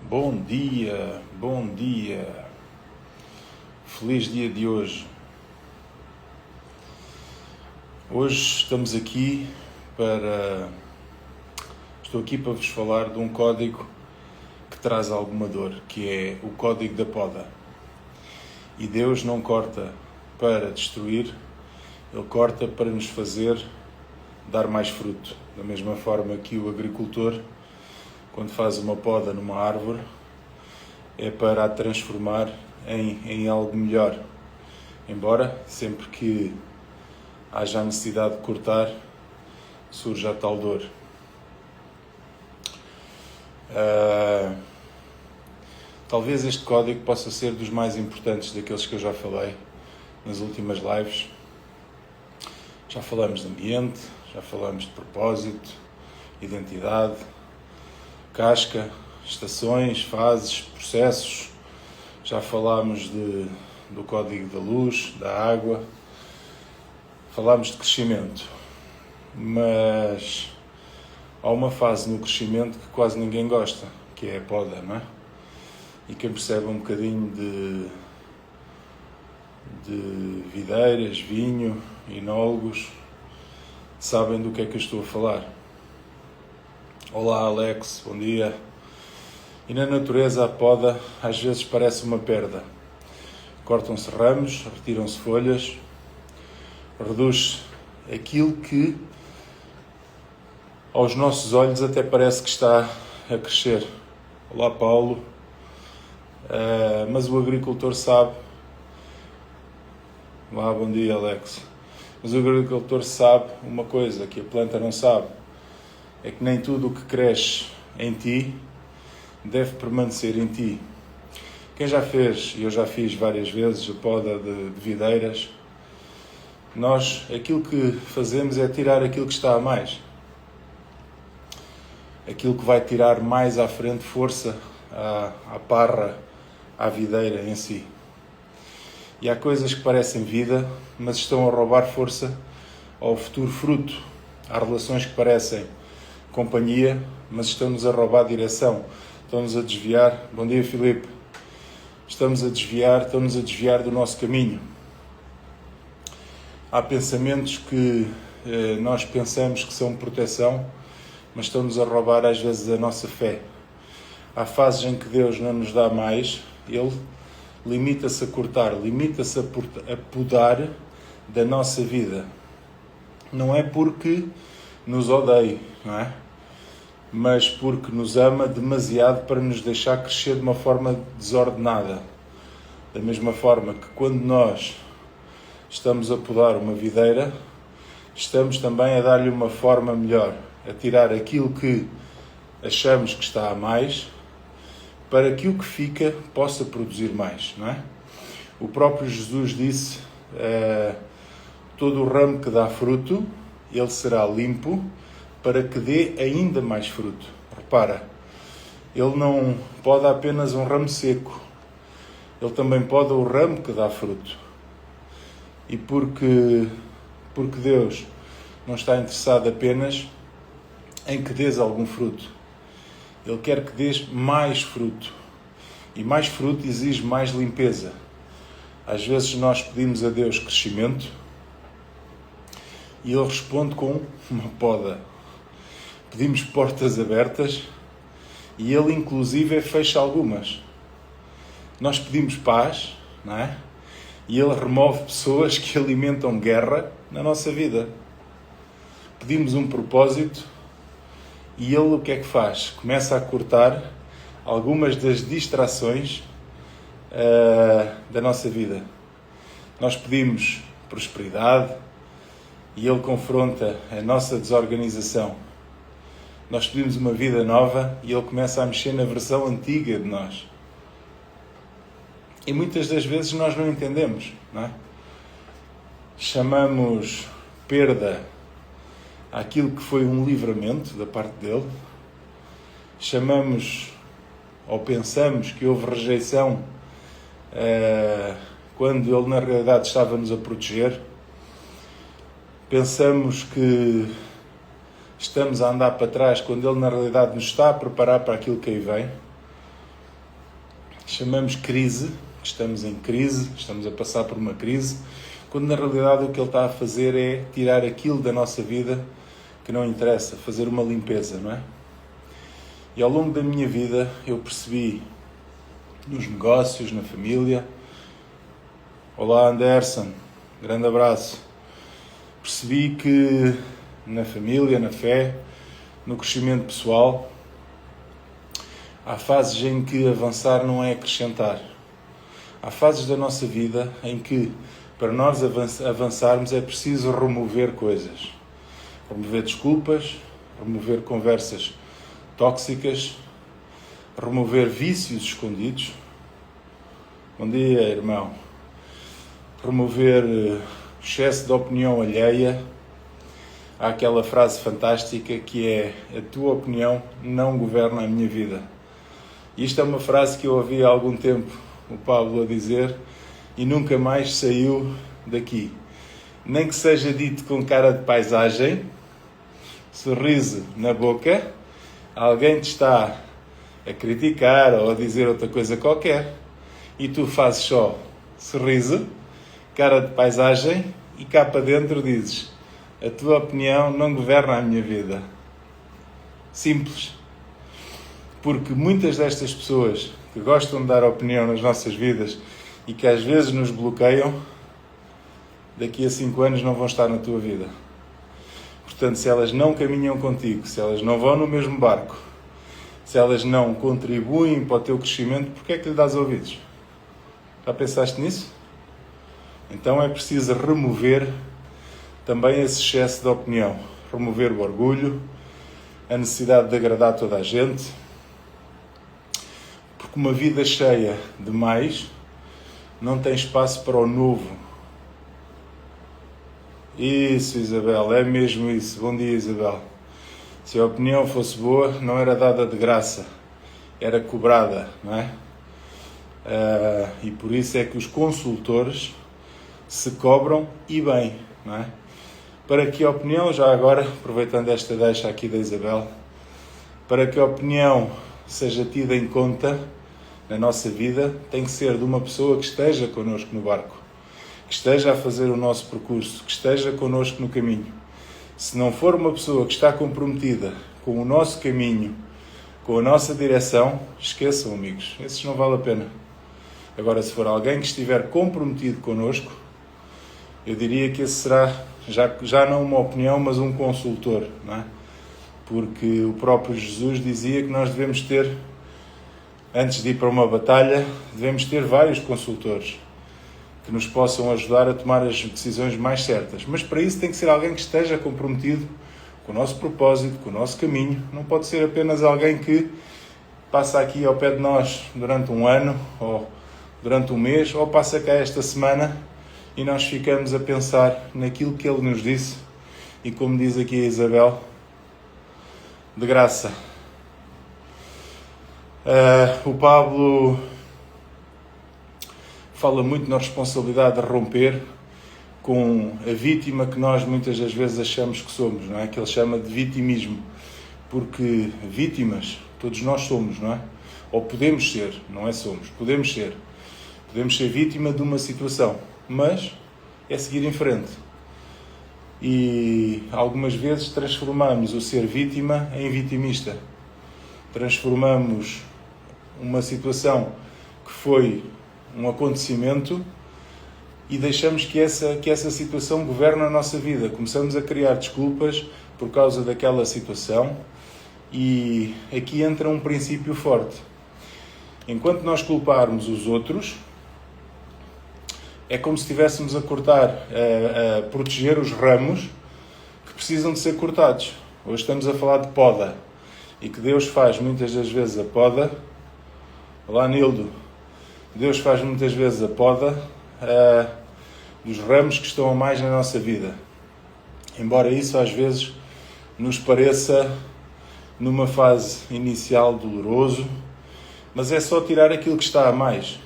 Bom dia, feliz dia de hoje. Hoje estou aqui para vos falar de um código que traz alguma dor, que é o código da poda. E Deus não corta para destruir, Ele corta para nos fazer dar mais fruto. Da mesma forma que o agricultor, quando faz uma poda numa árvore, é para a transformar em algo melhor. Embora, sempre que haja a necessidade de cortar, surja a tal dor. Talvez este código possa ser dos mais importantes daqueles que eu já falei nas últimas lives. Já falamos de ambiente, já falamos de propósito, identidade, casca, estações, fases, processos. Já falámos do código da luz, da água. Falámos de crescimento. Mas há uma fase no crescimento que quase ninguém gosta, que é a poda, não é? E quem percebe um bocadinho de videiras, vinho, enólogos, sabem do que é que eu estou a falar. Olá Alex, bom dia. E na natureza a poda às vezes parece uma perda. Cortam-se ramos, retiram-se folhas, reduz aquilo que aos nossos olhos até parece que está a crescer. Olá Paulo. Mas o agricultor sabe. Olá, bom dia Alex. Mas o agricultor sabe uma coisa que a planta não sabe. É que nem tudo o que cresce em ti deve permanecer em ti. Quem já fez, e eu já fiz várias vezes, a poda de videiras, aquilo que fazemos é tirar aquilo que está a mais. Aquilo que vai tirar mais à frente força à parra, à videira em si. E há coisas que parecem vida, mas estão a roubar força ao futuro fruto. Há relações que parecem companhia, mas estão-nos a roubar direção. Estão-nos a desviar. Bom dia, Filipe. Estão-nos a desviar do nosso caminho. Há pensamentos que nós pensamos que são proteção, mas estão-nos a roubar às vezes a nossa fé. Há fases em que Deus não nos dá mais, Ele limita-se a cortar, limita-se a podar da nossa vida. Não é porque nos odeie, não é? Mas porque nos ama demasiado para nos deixar crescer de uma forma desordenada. Da mesma forma que quando nós estamos a podar uma videira, estamos também a dar-lhe uma forma melhor, a tirar aquilo que achamos que está a mais, para que o que fica possa produzir mais, não é? O próprio Jesus disse, todo o ramo que dá fruto, ele será limpo, para que dê ainda mais fruto. Repara, ele não poda apenas um ramo seco, ele também poda o ramo que dá fruto. E porque Deus não está interessado apenas em que dês algum fruto, Ele quer que dês mais fruto. E mais fruto exige mais limpeza. Às vezes nós pedimos a Deus crescimento e Ele responde com uma poda. Pedimos portas abertas e Ele inclusive fecha algumas. Nós pedimos paz, não é? E Ele remove pessoas que alimentam guerra na nossa vida. Pedimos um propósito e Ele o que é que faz? Começa a cortar algumas das distrações da nossa vida. Nós pedimos prosperidade e Ele confronta a nossa desorganização. Nós pedimos uma vida nova e Ele começa a mexer na versão antiga de nós. E muitas das vezes nós não entendemos, não é? Chamamos perda àquilo que foi um livramento da parte dele. Chamamos ou pensamos que houve rejeição quando ele na realidade estava-nos a proteger. Pensamos que estamos a andar para trás quando ele na realidade nos está a preparar para aquilo que aí vem. chamamos crise, que estamos em crise, estamos a passar por uma crise, quando na realidade o que ele está a fazer é tirar aquilo da nossa vida que não interessa, fazer uma limpeza, não é? E ao longo da minha vida eu percebi, nos negócios, na família, olá Anderson, grande abraço, percebi que na família, na fé, no crescimento pessoal, há fases em que avançar não é acrescentar. Há fases da nossa vida em que, para nós avançarmos, é preciso remover coisas. Remover desculpas, remover conversas tóxicas, remover vícios escondidos. Bom dia, irmão. Remover excesso de opinião alheia. Há aquela frase fantástica que é: a tua opinião não governa a minha vida. E isto é uma frase que eu ouvi há algum tempo o Pablo a dizer e nunca mais saiu daqui. Nem que seja dito com cara de paisagem, sorriso na boca, alguém te está a criticar ou a dizer outra coisa qualquer e tu fazes só sorriso, cara de paisagem e cá para dentro dizes: a tua opinião não governa a minha vida. Simples. Porque muitas destas pessoas que gostam de dar opinião nas nossas vidas e que às vezes nos bloqueiam, daqui a 5 anos não vão estar na tua vida. Portanto, se elas não caminham contigo, se elas não vão no mesmo barco, se elas não contribuem para o teu crescimento, porquê é que lhe dás ouvidos? Já pensaste nisso? Então é preciso remover também esse excesso de opinião. Remover o orgulho, a necessidade de agradar toda a gente. Porque uma vida cheia de mais não tem espaço para o novo. Isso, Isabel, é mesmo isso. Bom dia, Isabel. Se a opinião fosse boa, não era dada de graça, era cobrada, não é? E por isso é que os consultores se cobram e bem, não é? Para que a opinião, já agora, aproveitando esta deixa aqui da Isabel, para que a opinião seja tida em conta na nossa vida, tem que ser de uma pessoa que esteja connosco no barco, que esteja a fazer o nosso percurso, que esteja connosco no caminho. Se não for uma pessoa que está comprometida com o nosso caminho, com a nossa direção, esqueçam, amigos, esses não vale a pena. Agora, se for alguém que estiver comprometido connosco, eu diria que esse será já não uma opinião, mas um consultor, não é? Porque o próprio Jesus dizia que nós devemos ter, antes de ir para uma batalha, devemos ter vários consultores que nos possam ajudar a tomar as decisões mais certas. Mas para isso tem que ser alguém que esteja comprometido com o nosso propósito, com o nosso caminho. Não pode ser apenas alguém que passa aqui ao pé de nós durante um ano, ou durante um mês, ou passa cá esta semana e nós ficamos a pensar naquilo que ele nos disse e, como diz aqui a Isabel, de graça. O Pablo fala muito na responsabilidade de romper com a vítima que nós muitas das vezes achamos que somos, não é? Que ele chama de vitimismo. Porque vítimas, todos nós somos, não é? Ou podemos ser, não é somos, podemos ser. Podemos ser vítima de uma situação, mas é seguir em frente. E algumas vezes transformamos o ser vítima em vitimista. Transformamos uma situação que foi um acontecimento e deixamos que essa situação governe a nossa vida. Começamos a criar desculpas por causa daquela situação e aqui entra um princípio forte. Enquanto nós culparmos os outros, é como se estivéssemos a cortar, a proteger os ramos que precisam de ser cortados. Hoje estamos a falar de poda e que Deus faz muitas das vezes a poda. Olá, Nildo. Deus faz muitas vezes a poda dos ramos que estão a mais na nossa vida. Embora isso às vezes nos pareça numa fase inicial doloroso, mas é só tirar aquilo que está a mais.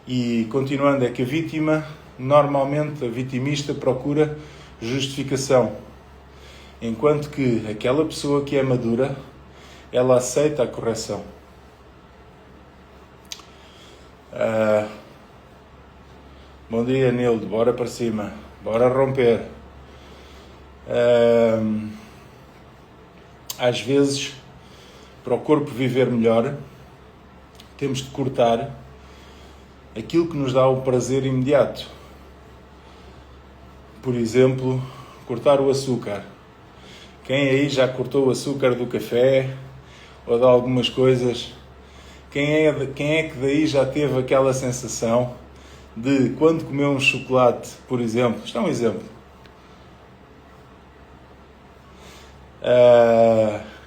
E continuando, é que a vítima, normalmente a vitimista procura justificação, enquanto que aquela pessoa que é madura, ela aceita a correção. Bom dia, Nildo. Bora para cima. Bora romper. Às vezes, para o corpo viver melhor, temos de cortar aquilo que nos dá o prazer imediato. Por exemplo, cortar o açúcar. Quem aí já cortou o açúcar do café ou de algumas coisas? Quem é que daí já teve aquela sensação de quando comeu um chocolate, por exemplo? Isto é um exemplo.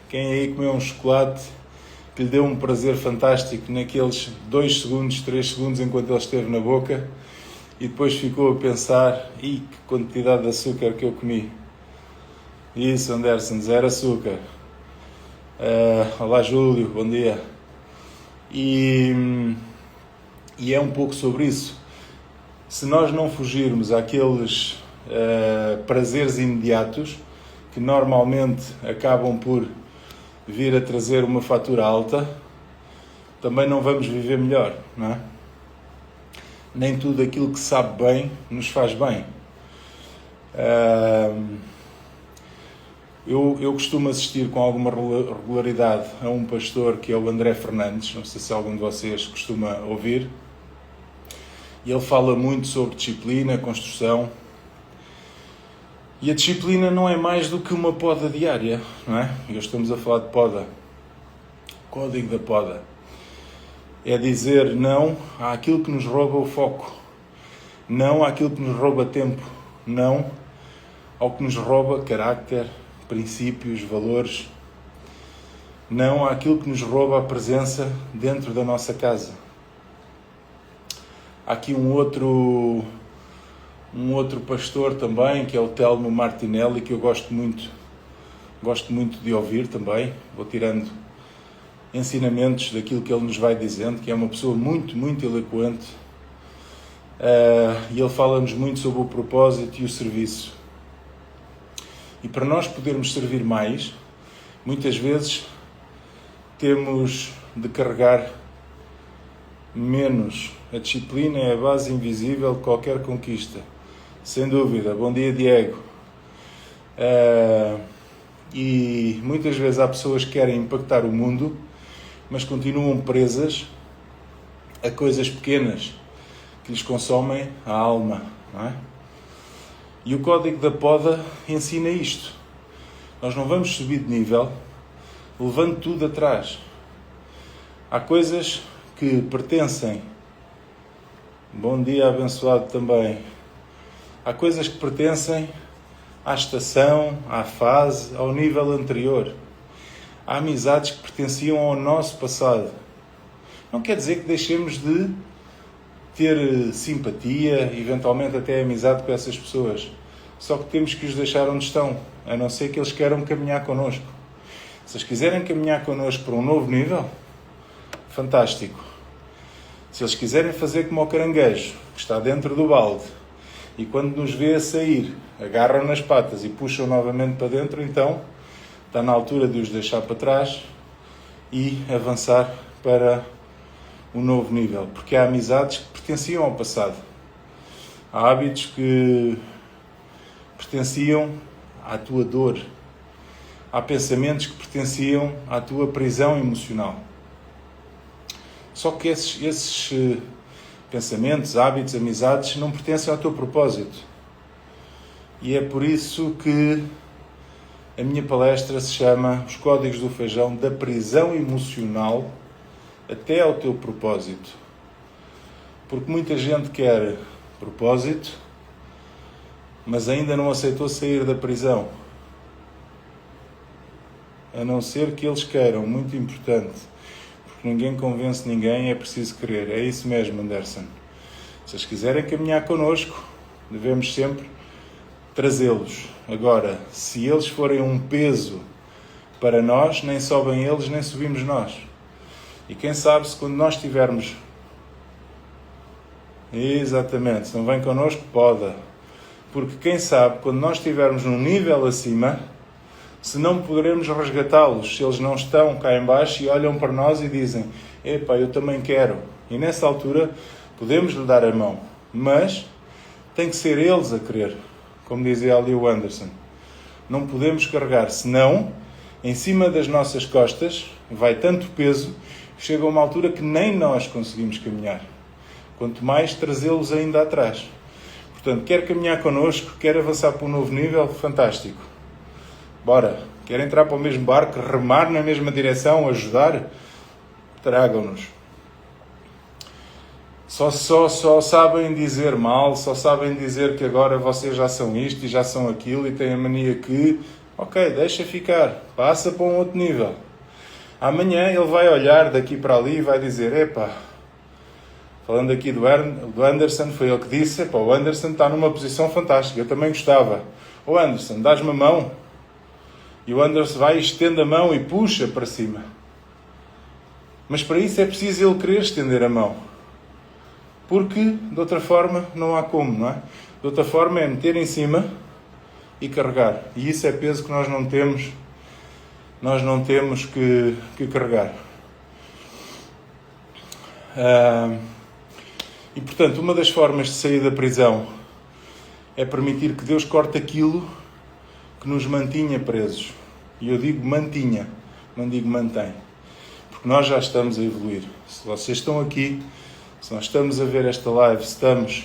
Quem aí comeu um chocolate que lhe deu um prazer fantástico naqueles 2 segundos, 3 segundos enquanto ele esteve na boca e depois ficou a pensar: que quantidade de açúcar que eu comi. Isso, Anderson, 0 açúcar. Olá, Júlio, bom dia. E é um pouco sobre isso. Se nós não fugirmos àqueles prazeres imediatos, que normalmente acabam por vir a trazer uma fatura alta, também não vamos viver melhor, não é? Nem tudo aquilo que sabe bem nos faz bem. Eu costumo assistir com alguma regularidade a um pastor que é o André Fernandes, não sei se algum de vocês costuma ouvir, e ele fala muito sobre disciplina, construção, e a disciplina não é mais do que uma poda diária, não é? E hoje estamos a falar de poda, código da poda. É dizer não àquilo que nos rouba o foco, não àquilo que nos rouba tempo, não ao que nos rouba carácter, princípios, valores, não àquilo que nos rouba a presença dentro da nossa casa. Há aqui um outro pastor também, que é o Telmo Martinelli, que eu gosto muito de ouvir também. Vou tirando ensinamentos daquilo que ele nos vai dizendo, que é uma pessoa muito, muito eloquente. E ele fala-nos muito sobre o propósito e o serviço. E para nós podermos servir mais, muitas vezes temos de carregar menos. A disciplina é a base invisível de qualquer conquista. Sem dúvida. Bom dia, Diego. E muitas vezes há pessoas que querem impactar o mundo, mas continuam presas a coisas pequenas que lhes consomem a alma, não é? E o código da poda ensina isto. Nós não vamos subir de nível levando tudo atrás. Há coisas que pertencem. Bom dia, abençoado também. Há coisas que pertencem à estação, à fase, ao nível anterior. Há amizades que pertenciam ao nosso passado. Não quer dizer que deixemos de ter simpatia, eventualmente até amizade com essas pessoas. Só que temos que os deixar onde estão, a não ser que eles queiram caminhar connosco. Se eles quiserem caminhar connosco para um novo nível, fantástico. Se eles quiserem fazer como o caranguejo, que está dentro do balde, e quando nos vê a sair, agarram nas patas e puxam novamente para dentro, então está na altura de os deixar para trás e avançar para um novo nível. Porque há amizades que pertenciam ao passado. Há hábitos que pertenciam à tua dor. Há pensamentos que pertenciam à tua prisão emocional. Só que esses pensamentos, hábitos, amizades não pertencem ao teu propósito. E é por isso que a minha palestra se chama Os Códigos do Feijão, da prisão emocional até ao teu propósito. Porque muita gente quer propósito, mas ainda não aceitou sair da prisão. A não ser que eles queiram, muito importante. Porque ninguém convence ninguém, é preciso querer. É isso mesmo, Anderson. Se eles quiserem caminhar connosco, devemos sempre trazê-los. Agora, se eles forem um peso para nós, nem sobem eles, nem subimos nós. E quem sabe se quando nós estivermos... Exatamente, se não vem connosco, poda. Porque quem sabe, quando nós estivermos num nível acima, se não poderemos resgatá-los, se eles não estão cá em baixo e olham para nós e dizem: epá, eu também quero. E nessa altura podemos lhe dar a mão, mas tem que ser eles a querer, como dizia ali o Anderson. Não podemos carregar, senão, em cima das nossas costas, vai tanto peso, que chega a uma altura que nem nós conseguimos caminhar. Quanto mais trazê-los ainda atrás. Portanto, quer caminhar connosco, quer avançar para um novo nível, fantástico. Bora. Quer entrar para o mesmo barco, remar na mesma direção, ajudar? Tragam-nos. Só sabem dizer mal, só sabem dizer que agora vocês já são isto e já são aquilo e têm a mania que... Ok, deixa ficar. Passa para um outro nível. Amanhã ele vai olhar daqui para ali e vai dizer, epá, falando aqui do Anderson, foi ele que disse, epá, o Anderson está numa posição fantástica, eu também gostava. Ô Anderson, dás-me a mão? E o Anderson vai, estende a mão e puxa para cima. Mas para isso é preciso ele querer estender a mão. Porque, de outra forma, não há como, não é? De outra forma é meter em cima e carregar. E isso é peso que nós não temos que carregar. E, portanto, uma das formas de sair da prisão é permitir que Deus corte aquilo que nos mantinha presos. E eu digo mantinha, não digo mantém. Porque nós já estamos a evoluir. Se vocês estão aqui, se nós estamos a ver esta live, se estamos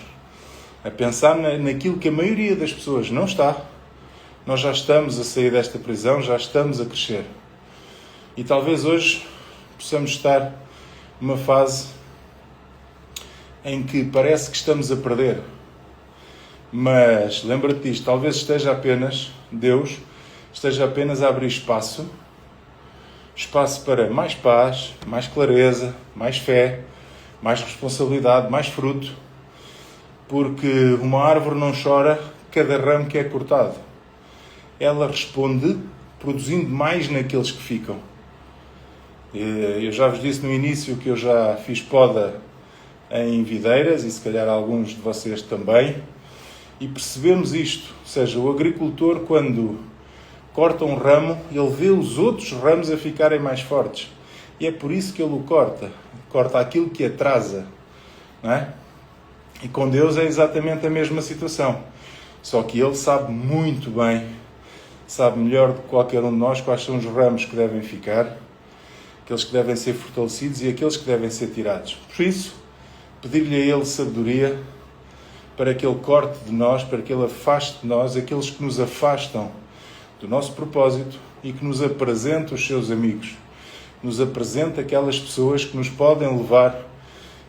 a pensar naquilo que a maioria das pessoas não está, nós já estamos a sair desta prisão, já estamos a crescer. E talvez hoje possamos estar numa fase em que parece que estamos a perder. Mas lembra-te disto, talvez esteja apenas, Deus, esteja apenas a abrir espaço para mais paz, mais clareza, mais fé, mais responsabilidade, mais fruto. Porque uma árvore não chora cada ramo que é cortado. Ela responde produzindo mais naqueles que ficam. Eu já vos disse no início que eu já fiz poda em videiras e se calhar alguns de vocês também. E percebemos isto, ou seja, o agricultor quando corta um ramo, ele vê os outros ramos a ficarem mais fortes. E é por isso que ele o corta. Corta aquilo que atrasa. Não é? E com Deus é exatamente a mesma situação. Só que Ele sabe muito bem, sabe melhor do que qualquer um de nós quais são os ramos que devem ficar, aqueles que devem ser fortalecidos e aqueles que devem ser tirados. Por isso, pedir-lhe a Ele sabedoria para que Ele corte de nós, para que Ele afaste de nós aqueles que nos afastam do nosso propósito e que nos apresente os seus amigos. Nos apresente aquelas pessoas que nos podem levar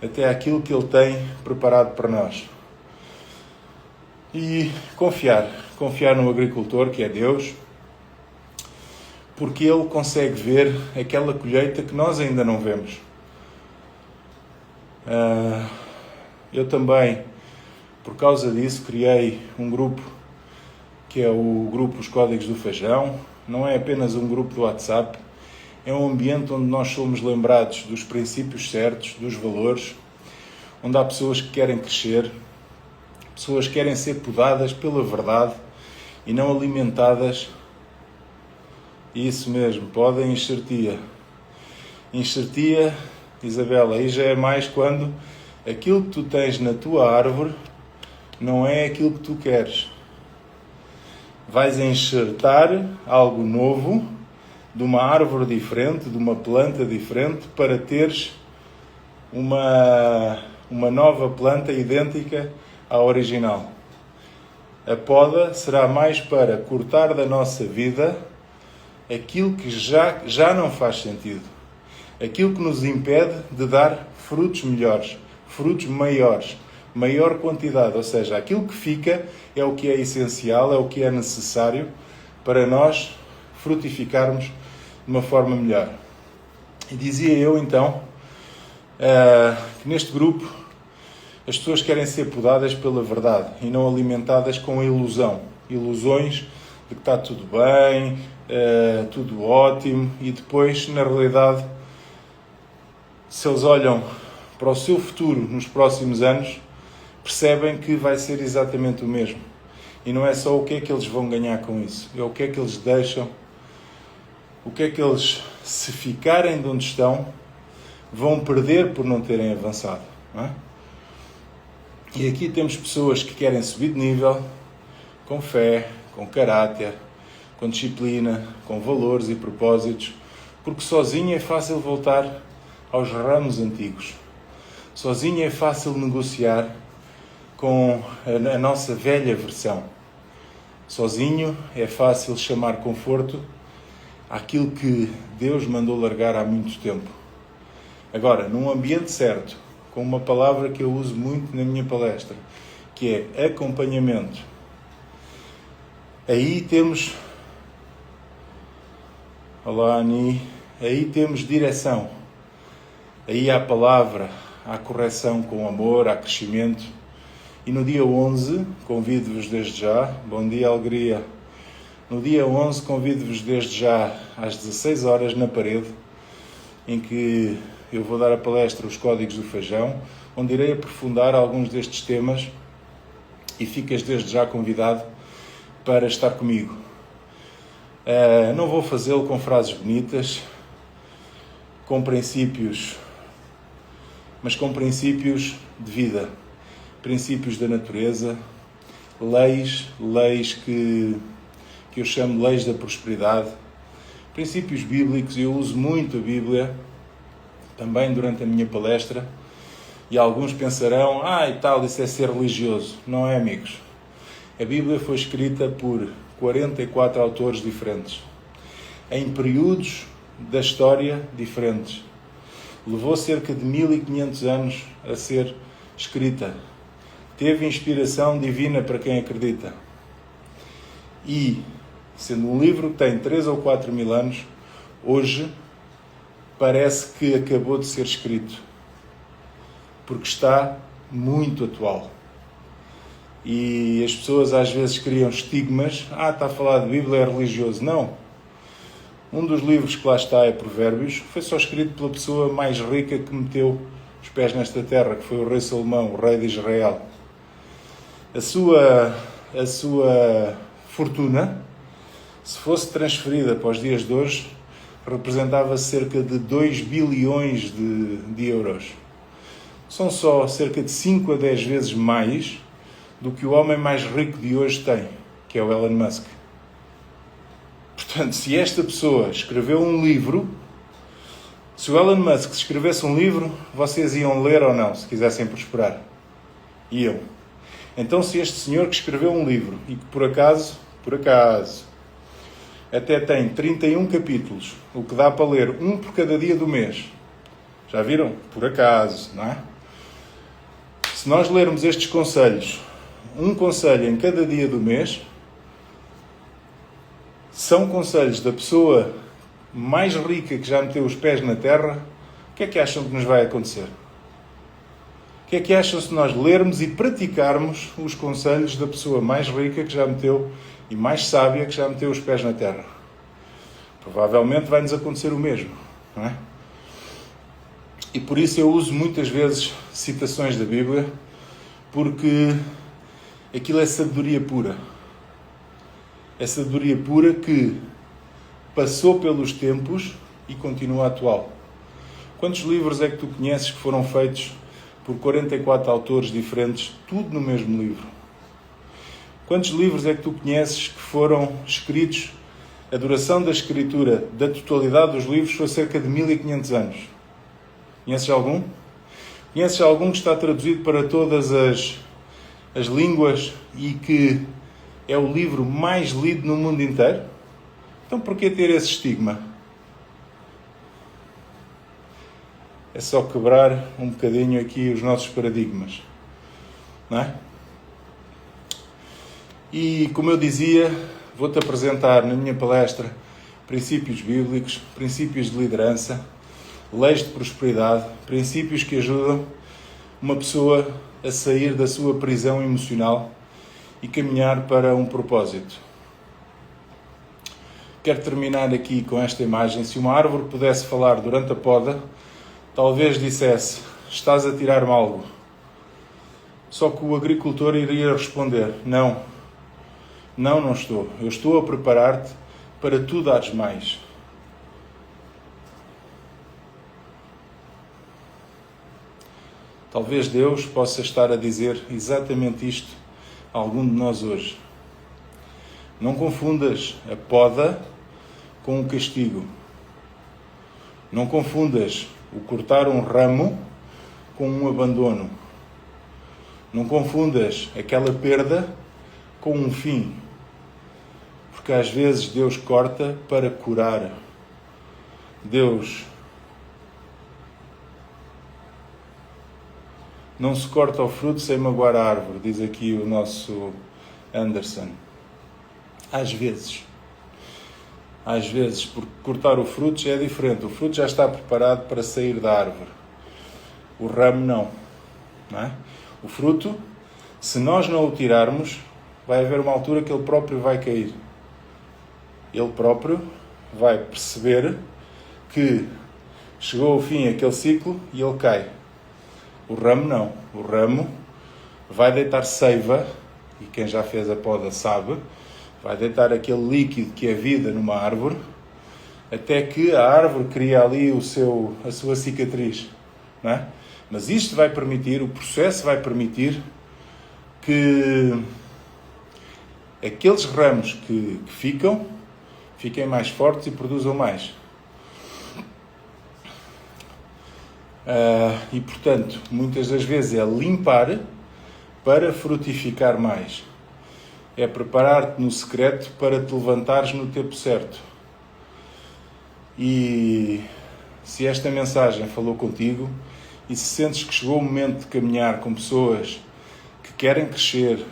até aquilo que Ele tem preparado para nós. E confiar no agricultor, que é Deus, porque Ele consegue ver aquela colheita que nós ainda não vemos. Eu também, por causa disso, criei um grupo, que é o grupo Os Códigos do Feijão. Não é apenas um grupo do WhatsApp, é um ambiente onde nós somos lembrados dos princípios certos, dos valores, onde há pessoas que querem crescer, pessoas que querem ser podadas pela verdade e não alimentadas. Isso mesmo, podem enxertia. Enxertia, Isabela, aí já é mais quando aquilo que tu tens na tua árvore não é aquilo que tu queres. Vais enxertar algo novo de uma árvore diferente, de uma planta diferente, para teres uma nova planta idêntica à original. A poda será mais para cortar da nossa vida aquilo que já não faz sentido. Aquilo que nos impede de dar frutos melhores, frutos maiores, maior quantidade. Ou seja, aquilo que fica é o que é essencial, é o que é necessário para nós frutificarmos de uma forma melhor. E dizia eu então que neste grupo as pessoas querem ser podadas pela verdade e não alimentadas com a ilusões de que está tudo bem, tudo ótimo, e depois, na realidade, se eles olham para o seu futuro nos próximos anos, percebem que vai ser exatamente o mesmo. E não é só o que é que eles vão ganhar com isso, é o que é que eles deixam, o que é que eles, se ficarem de onde estão, vão perder por não terem avançado. Não é? E aqui temos pessoas que querem subir de nível, com fé, com caráter, com disciplina, com valores e propósitos, porque sozinho é fácil voltar aos ramos antigos. Sozinho é fácil negociar com a nossa velha versão. Sozinho é fácil chamar conforto àquilo que Deus mandou largar há muito tempo. Agora, num ambiente certo, com uma palavra que eu uso muito na minha palestra, que é acompanhamento. Aí temos... Olá, Ani. Aí temos direção. Aí há palavra, há correção com amor, há crescimento. E no dia 11, convido-vos desde já, bom dia, alegria. No dia 11, convido-vos desde já às 16 horas na parede, em que eu vou dar a palestra Os Códigos do Feijão, onde irei aprofundar alguns destes temas e ficas desde já convidado para estar comigo. Não vou fazê-lo com frases bonitas, com princípios, mas com princípios de vida, princípios da natureza, leis que eu chamo de leis da prosperidade, princípios bíblicos. Eu uso muito a Bíblia, também durante a minha palestra, e alguns pensarão, e tal, isso é ser religioso. Não é, amigos. A Bíblia foi escrita por 44 autores diferentes, em períodos da história diferentes. Levou cerca de 1500 anos a ser escrita. Teve inspiração divina para quem acredita. E, sendo um livro que tem 3 ou 4 mil anos, hoje parece que acabou de ser escrito, porque está muito atual. E as pessoas às vezes criam estigmas. Está a falar de Bíblia, é religioso. Não. Um dos livros que lá está é Provérbios. Foi só escrito pela pessoa mais rica que meteu os pés nesta terra, que foi o rei Salomão, o rei de Israel. A sua fortuna, se fosse transferida para os dias de hoje, representava cerca de 2 bilhões de euros. São só cerca de 5 a 10 vezes mais do que o homem mais rico de hoje tem, que é o Elon Musk. Portanto, se esta pessoa escreveu um livro, se o Elon Musk escrevesse um livro, vocês iam ler ou não, se quisessem prosperar? Iam. Então, se este senhor que escreveu um livro, e que por acaso, até tem 31 capítulos, o que dá para ler um por cada dia do mês. Já viram? Por acaso, não é? Se nós lermos estes conselhos, um conselho em cada dia do mês, são conselhos da pessoa mais rica que já meteu os pés na terra. O que é que acham que nos vai acontecer? O que é que acham se nós lermos e praticarmos os conselhos da pessoa mais rica que já meteu e mais sábia que já meteu os pés na terra? Provavelmente vai-nos acontecer o mesmo, não é? E por isso eu uso muitas vezes citações da Bíblia, porque aquilo é sabedoria pura. É sabedoria pura que passou pelos tempos e continua atual. Quantos livros é que tu conheces que foram feitos por 44 autores diferentes, tudo no mesmo livro? Quantos livros é que tu conheces que foram escritos, a duração da escritura da totalidade dos livros foi cerca de 1500 anos? Conheces algum? Conheces algum que está traduzido para todas as línguas e que é o livro mais lido no mundo inteiro? Então porquê ter esse estigma? É só quebrar um bocadinho aqui os nossos paradigmas, não é? E como eu dizia, vou-te apresentar na minha palestra princípios bíblicos, princípios de liderança, leis de prosperidade, princípios que ajudam uma pessoa a sair da sua prisão emocional e caminhar para um propósito. Quero terminar aqui com esta imagem. Se uma árvore pudesse falar durante a poda, talvez dissesse: estás a tirar-me algo. Só que o agricultor iria responder: não, não estou. Eu estou a preparar-te para tu dares mais. Talvez Deus possa estar a dizer exatamente isto a algum de nós hoje. Não confundas a poda com o castigo. Não confundas o cortar um ramo com um abandono. Não confundas aquela perda com um fim. Porque às vezes Deus corta para curar. Deus não se corta o fruto sem magoar a árvore, diz aqui o nosso Anderson. Às vezes, porque cortar o fruto já é diferente. O fruto já está preparado para sair da árvore. O ramo não é? O fruto, se nós não o tirarmos, vai haver uma altura que ele próprio vai cair. Ele próprio vai perceber que chegou ao fim aquele ciclo e ele cai. O ramo não. O ramo vai deitar seiva, e quem já fez a poda sabe, vai deitar aquele líquido que é vida numa árvore, até que a árvore cria ali a sua cicatriz. Não é? Mas isto vai permitir, o processo vai permitir que aqueles ramos que fiquem mais fortes e produzam mais. E portanto, muitas das vezes é limpar para frutificar mais. É preparar-te no secreto para te levantares no tempo certo. E se esta mensagem falou contigo e se sentes que chegou o momento de caminhar com pessoas que querem crescer,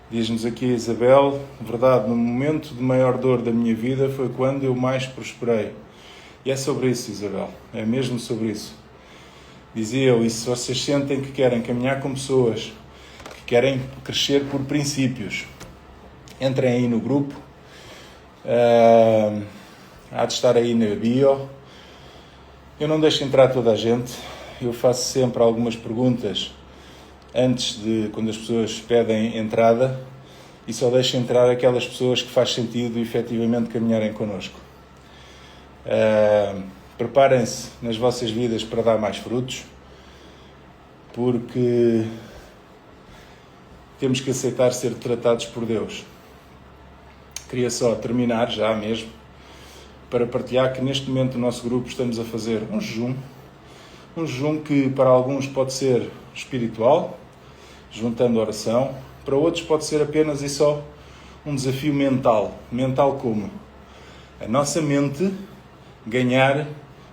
diz-nos aqui a Isabel, verdade, no momento de maior dor da minha vida foi quando eu mais prosperei. E é sobre isso, Isabel, é mesmo sobre isso. Dizia eu, e se vocês sentem que querem caminhar com pessoas, que querem crescer por princípios, entrem aí no grupo, há de estar aí na bio. Eu não deixo entrar toda a gente, eu faço sempre algumas perguntas antes de, quando as pessoas pedem entrada, e só deixo entrar aquelas pessoas que faz sentido efetivamente caminharem connosco. Preparem-se nas vossas vidas para dar mais frutos, porque temos que aceitar ser tratados por Deus. Queria só terminar, já mesmo, para partilhar que neste momento no nosso grupo estamos a fazer um jejum que para alguns pode ser espiritual, juntando oração, para outros pode ser apenas e só um desafio mental. Mental como? A nossa mente ganhar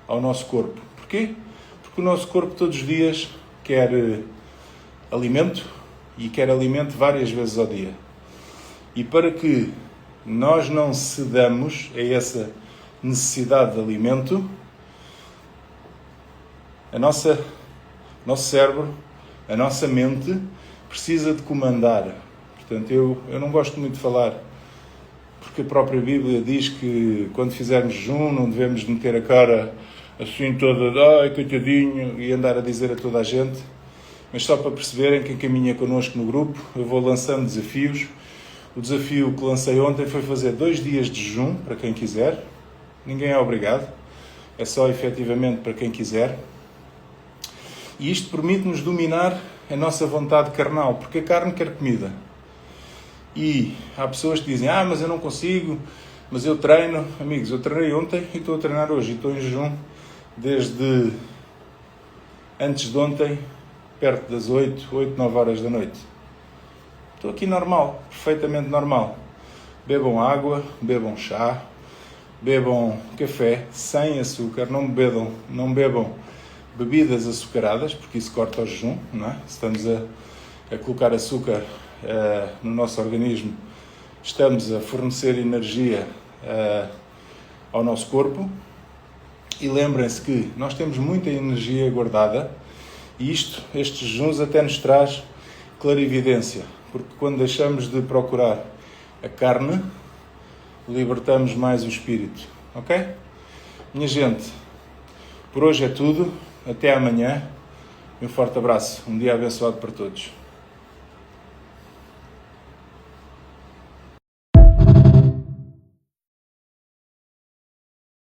ao nosso corpo. Porquê? Porque o nosso corpo todos os dias quer alimento e quer alimento várias vezes ao dia. E para que nós não cedamos a essa necessidade de alimento, o nosso cérebro, a nossa mente, precisa de comandar. Portanto, eu não gosto muito de falar, porque a própria Bíblia diz que quando fizermos jejum não devemos meter a cara assim toda, ai, coitadinho, e andar a dizer a toda a gente. Mas só para perceberem, quem caminha connosco no grupo, eu vou lançando desafios. O desafio que lancei ontem foi fazer 2 dias de jejum, para quem quiser. Ninguém é obrigado. É só efetivamente para quem quiser. E isto permite-nos dominar a nossa vontade carnal, porque a carne quer comida. E há pessoas que dizem, mas eu não consigo, mas eu treino. Amigos, eu treinei ontem e estou a treinar hoje. E estou em jejum desde antes de ontem, perto das 8, 9 horas da noite. Estou aqui normal, perfeitamente normal. Bebam água, bebam chá, bebam café sem açúcar, não bebam bebidas açucaradas, porque isso corta o jejum, não é? Se estamos a colocar açúcar no nosso organismo, estamos a fornecer energia ao nosso corpo. E lembrem-se que nós temos muita energia guardada e estes jejuns até nos traz clarividência, porque quando deixamos de procurar a carne, libertamos mais o espírito, ok? Minha gente, por hoje é tudo, até amanhã, um forte abraço, um dia abençoado para todos.